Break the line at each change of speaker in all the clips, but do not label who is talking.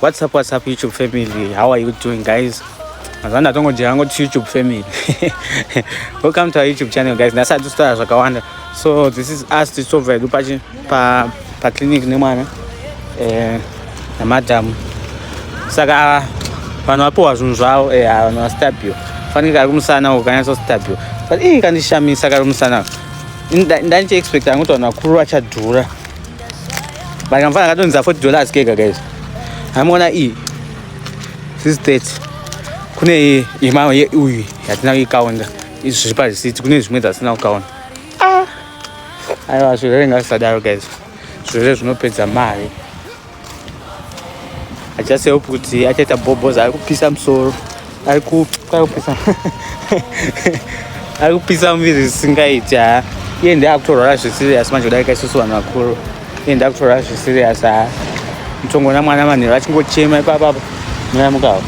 What's up YouTube family? How are you doing, guys? Mazanda tongo jango to YouTube family. Welcome to our YouTube channel, guys. Nasa to start Zakawanda. So this is us to solve the patient pa clinic nemwana na madam. Saka vanhu vapo wazvunzvawo vanhu vastabio fanika kumusana ukanyatso stabio but kandishamisa karumusana ndaniche expect kuti vanhu vakuru vachadhura but kamfana katonza $40 kega, guys. Hamona this is 30 kune imao uyu yatina kuikaunda izvi zviri parisiti kune zvimwe dzasina kukaunda aiwa zvirwere ngazvisadaro, guys. Zvirwere zvinopedza mari. I just hope kuti achaita bobos ari kupisa musoro ari kupisa muviri zvisingaiti iye ndaakutorwara zvisirias manje kudarika isusu vanhu vakuru. Iye ndaakutorwara zvisirias mutongona mwana manheru achingochema ipapapo noyamukawo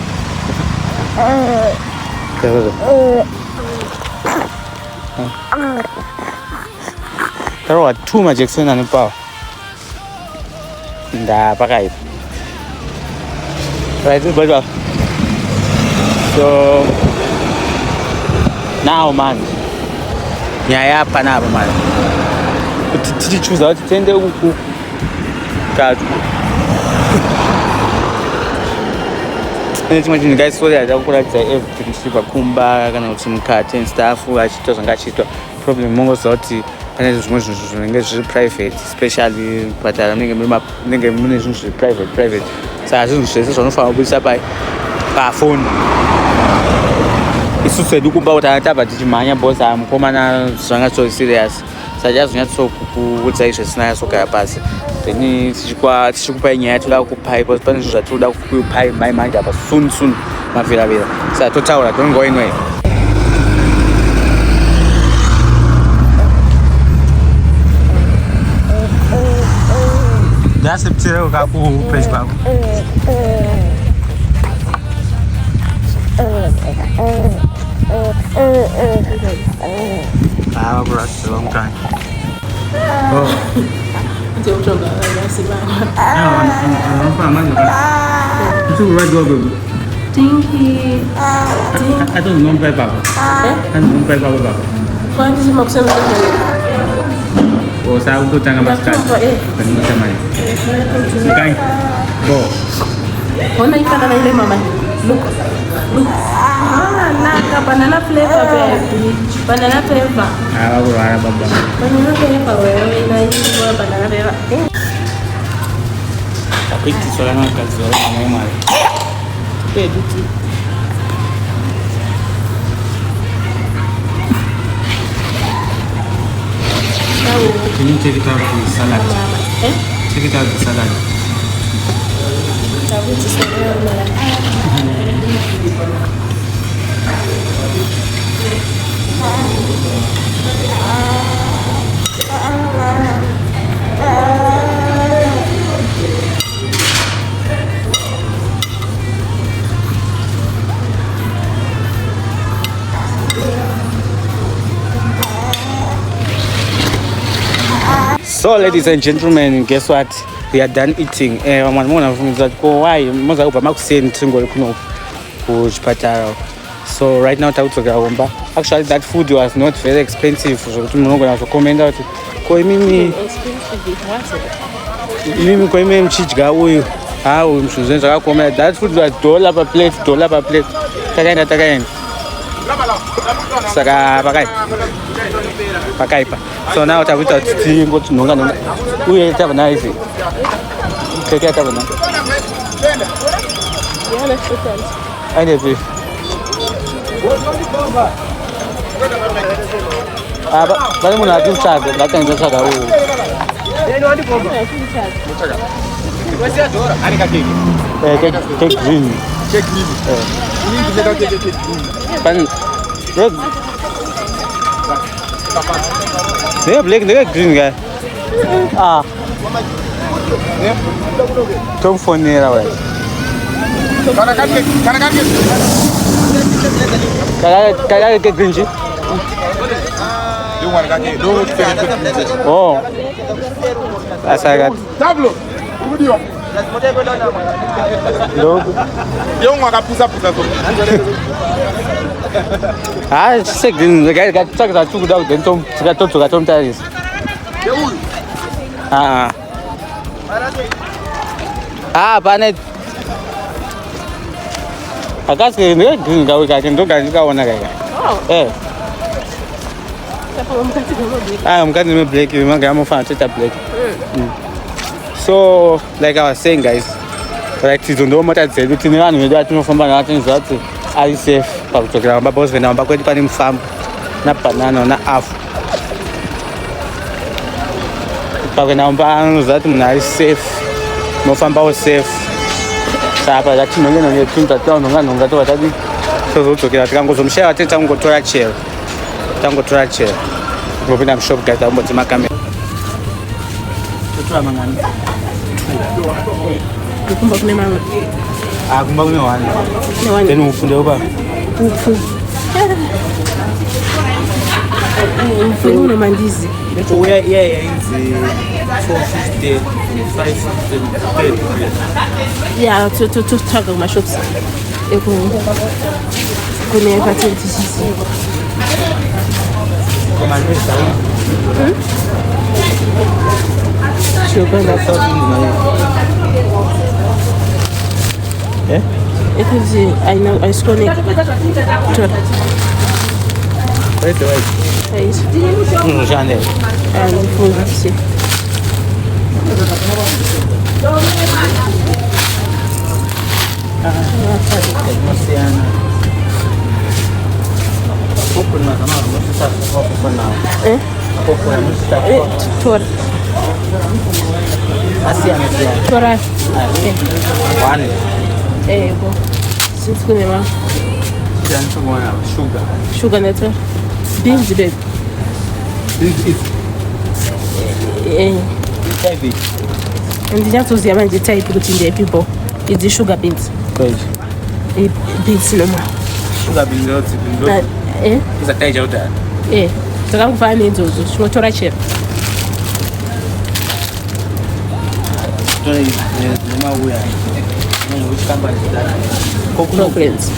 tarowa 2 majekiseni anopawa ndapakaipa. Right, but so now, man, nyaya panapa, man. Kuti tichichuza kuti tiende uku katu. Chimwe chinhu ngaisori atakuratidza everything chiri pakumba kana kuti mukati and stuff achiitwa zvanga achiitwa. Problem mongoziva kuti pane zvimwe zvinhu zvinenge zviri private, especially kupatara munenge mune zvinhu zviri private. Saka zvinhu zvese zvanofanira kubudisa pafoni. Isusu edu kumba kuti tabva tichimhanya bosi mukomana zvanga so serious. Saka chazonyatsokuudza izvo zvisina yatsogara pasi. Then tichikupai nyaya toda kukupai because pane zvinhu zvatinoda kukupai manje apa soon mavhiravira. Saka totaura, don't go anywhere. Ndaseptire ukakupage pako. Vakurasira mukanya. I don't know why Baba. Saya untuk jangan masukkan. Teman-teman. Bukan. Go.
Mana ikan ada ini mama? Look. Nah, banana flavor baby. Banana flavor.
Aku rasa Baba.
Banana flavor, ini banana flavor.
Tapi soalnya nak jual memang. Betul. Can you take it out of the salad? Take it out of the salad. So, ladies and gentlemen, guess what? We are done eating. Why? So right now, actually that food was not very expensive. So that food was $1 per plate. Pakaipa. So now I without seeing what no one we have a nice take it. I need it. But I'm not too sad. That can just have cake green. They black, they green guy. Come for near away. Can I get green? Oh, that's I got. Ah, segini, got two dogs, then to Taris. Banet. I got the I can do one again. Eh. I'm cutting a break, you might have found it a break. So, like I was saying, guys, like you don't know what I said, it's in the run with that from Banatan. Are safe? But both when I'm back with the farm, not banana, not half. But when I'm back, that nice safe. No farm was safe. Sapa that you know, you think that down on that what I did. So, I'm going to share at it. I'm going to try chair. I'm going to try chair. Moving up shop, get out with my camera.
Kumba kune mama.
Kumba kune wani.
Ne wani.
Then ufunde uba.
Ufu. Ufu uno mandizi.
Uya inzi 450 550.
Yeah, to struggle my shops. Eko. Kune patenti sisi.
Komandisa. Yeah?
It is, I know, I score it.
Wait.
Yes.
Chanel.
And full see. Tora. Tora.
One.
Go. Since when am
Sugar.
Sugar network. Beans babe.
Heavy.
And the just was the amount of type put in the people. It's the sugar beans.
Good.
Beans no more.
Sugar beans. It's a tage out there.
So I'm finding those. Tora chip. Groceries.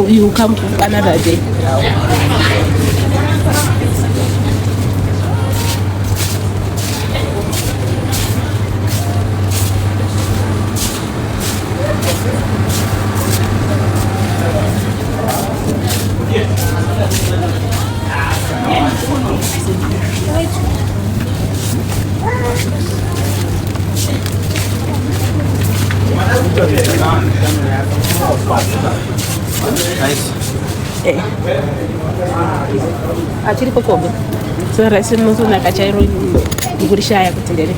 You come another day.
Nice.
Achiri kokobe. So rasi mutu na kachairo ngurisha ya kutendele.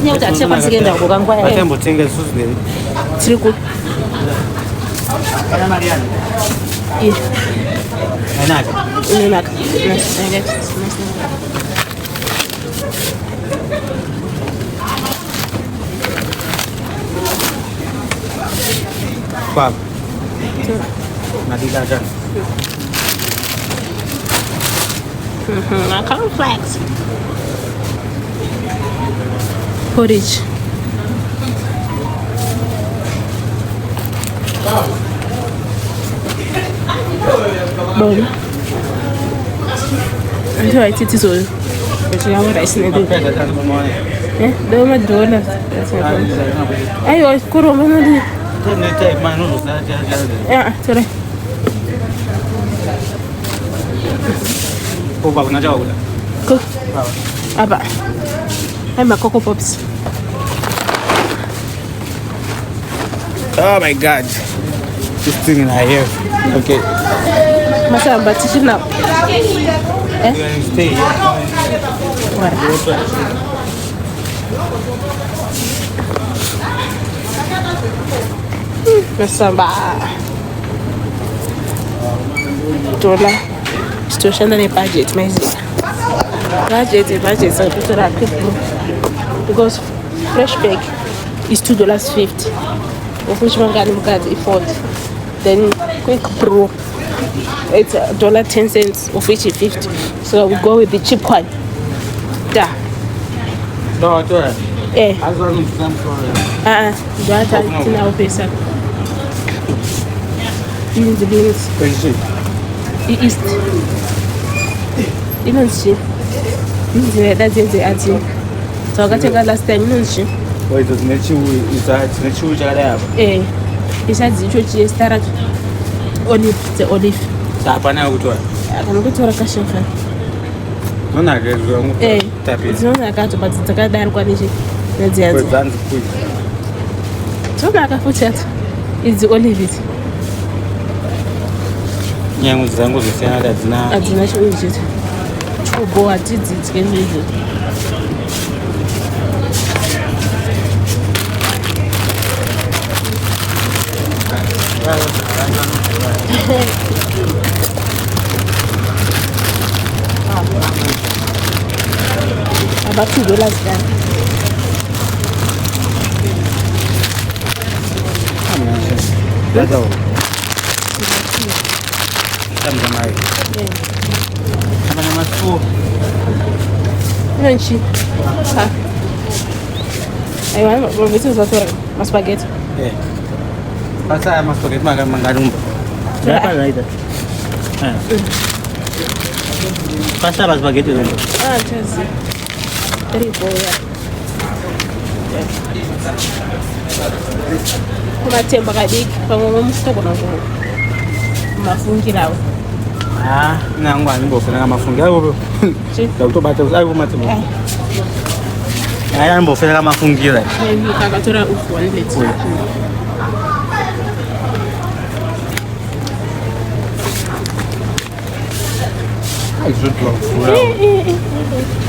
Nyauta tse kwasigenda kugangwa ya.
Atembo tenge susne.
Tsiriku.
Ana Mariana. Enaka.
Enaka.
Pap. Nadila jan.
Cornflakes. Porridge. Bon. Until I take this all. But you have rice in it. Do my donut. Ayo, kuro mana yeah, sorry.
Oh, babu na jawa.
Cook. Aba. I'm a Cocoa Pops.
Oh my God. This thing in her hair. Okay.
Masa, but it's now.
Eh? You're going to stay here.
What? Masamba. Dola. Situation na budget, my dear. Budget. So people are quick because fresh bag is $2.50. Of which one can afford? Then quick pro, it's $1.10, of which is 50. So we go with the cheap one. Da.
Doutora.
É.
As horas não precisamos falar.
Já tá sinal pensar. Beans.
Conheci.
E East. Inonzi. Inzi dazenze ati. Tawakatenga last time inonzi.
Oito, nechiu chakadai.
Isadzi icho chestara olive.
Hapana kutora.
Kana kutora kashinga.
Nonake zvangu. Tapi.
Dzinonaka to but dzakadarwa nedziadzi.
Kwezanzi kuyi.
Dzonaka futi ati. Idzi olive idzi.
Nyama dzangu dzosiyana
hadzina chinochita. Chugo hatidzidye ndizvo. About $2 then.
That's all. Sama four.
Nanchi. I want to visit my spaghetti.
Yeah. Pasa mas spaghetti mangarumba. Berapa lah itu? Pasta mas spaghetti dulu.
Just. Very boy. Kuna temba kadiki pamwe nomusoko nangu. Mafungirawo.
Nangu andimbofuna ngamafungira ndakutobata kuti aivomati aya andimbofuna ngamafungira
akatora ufu wanileti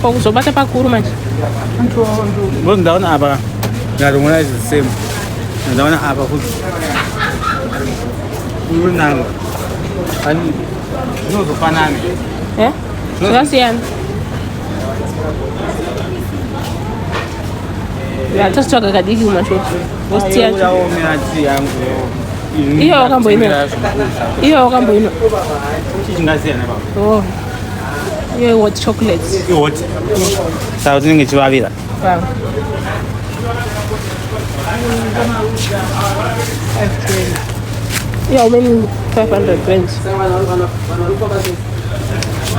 pakuzobata pakuru manje
ngozi ndaona apa ngatomona zisemu ndaona apa futi nangu ani zvinozofanana
zvakasiyana yatositsvaga kadiki kumashopu ositi yacho iyo wakamboino
chingasiyana baba
iyo hot chocolates
ihot saka tinenge chivavira
Yeah, how many 500 grams?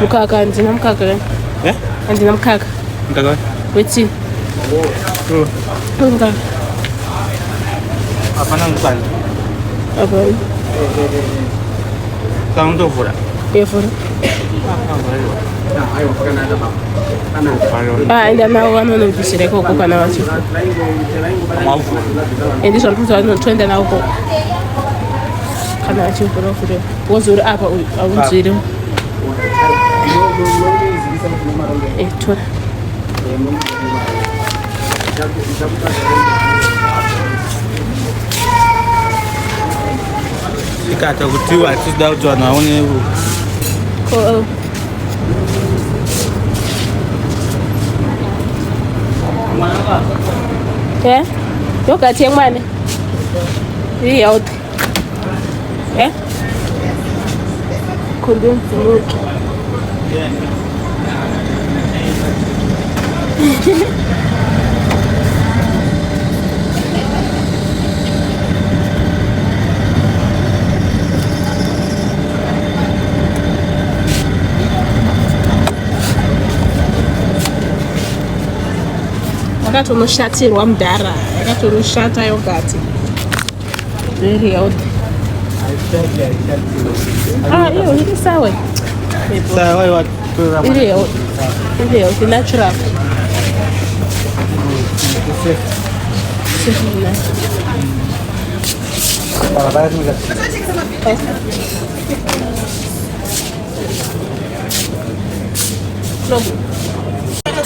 Mukaka, andina mukaka.
Eh?
Andina mukaka.
Mukaka?
Weti. Mukaka.
Apana mukaka.
Apa?
Kamu tu fura?
Iya fura. Enda nawo vanonobvisire koko kana vachifa. Ende zvandikuti vanotoenda nawo koko. Kana achivhura fura. Wozori apa aunzwire. Tora.
Ikata kutiwa tisida kuti vanhu vaone
Cool. Yeah? Yogurt nemwana. Iri healthy. Yeah? Condensed milk. Yakatonoshatirwa mudhara, yakatonoshata yogurt. Very healthy. Iyo iri sawa.
sawa what
Iri healthy, natural.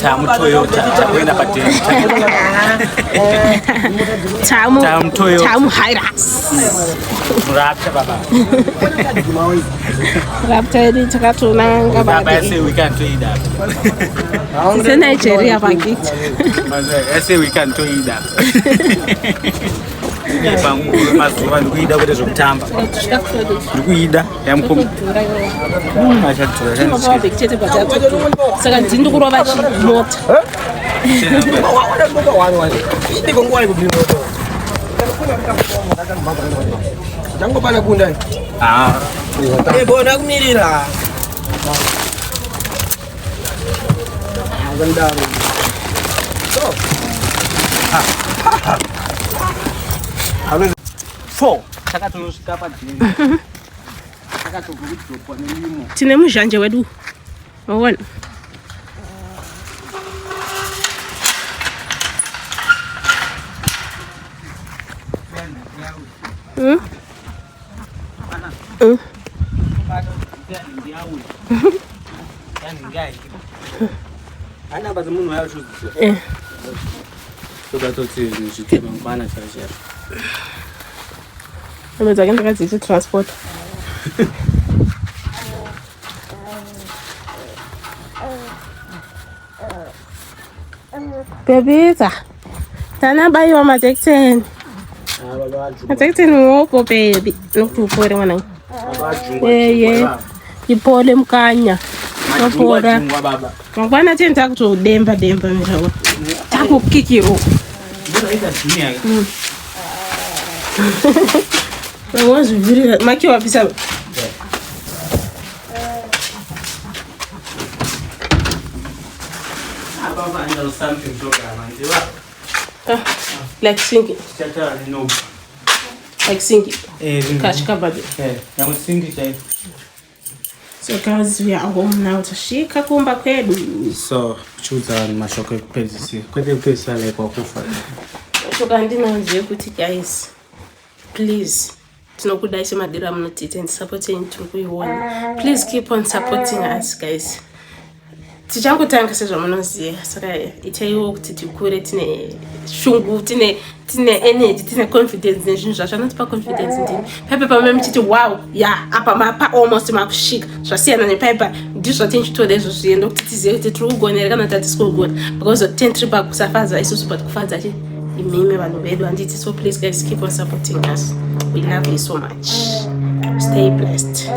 Tamu Toyota, chakwenda patenti.
Tamu
Toyota.
Tamu Hilux.
Rapta baba.
Rapta iri takatonanga
Baba
bade.
say we can't eat that.
Se Nigeria pakiti.
I say we can't eat that. panguva mazuva ndikuida kuita zvokutamba ndikuida yamukoma
saka ndiri kurova chimota
Jangopana kunda. Bona kumirira. Azandaro. So.
Four. Takatonosvika padhini. Takatogudropwa nelimo.
Tine muzhanje wedu. Waona.
Ana bazi munhu ayazviziva. Tokatoti zvichitema mangwana chaichaiwo.
Amedzake ndakadziita transport. Bebita. Tana bayiwa majekiseni. Majekiseni muoko baby. Nokupore mwanangu. Ye. Ipole mukanya. Nopora. Mangwana tenda kutodemba mirawo. Takukikiro.
Ndinoita dunia.
Wazvirira maki wapisa.
Something
like singing.
No.
Like singing. Kashika bado.
I'm singing.
So guys, we are home now to shika kumba kwedu.
So choose mashoko pezisi. Kwete pesa like wakufa.
Shoka ndinonje kuti guys, please tinokudaisa madira munotita and supporting tikuiona. Please keep on supporting us guys. Tichangotanga sezvamunoziva saka itaiwo kuti tikure tine shungu tine energy tine confidence nezvinhu zvachanotipa confidence ndini paipa pamwe muchiti wow apa mapa almost makusvika zvasiyana nepaipa ndizvo tinchitoda izvo zviendo kuti tizive kuti tiri kugonera kana kuti hatisi kugona because tiri pakusafadza isusu but kufadza imimi vanhu vedu handiti. So please guys keep on supporting us. We love you so much. Stay blessed.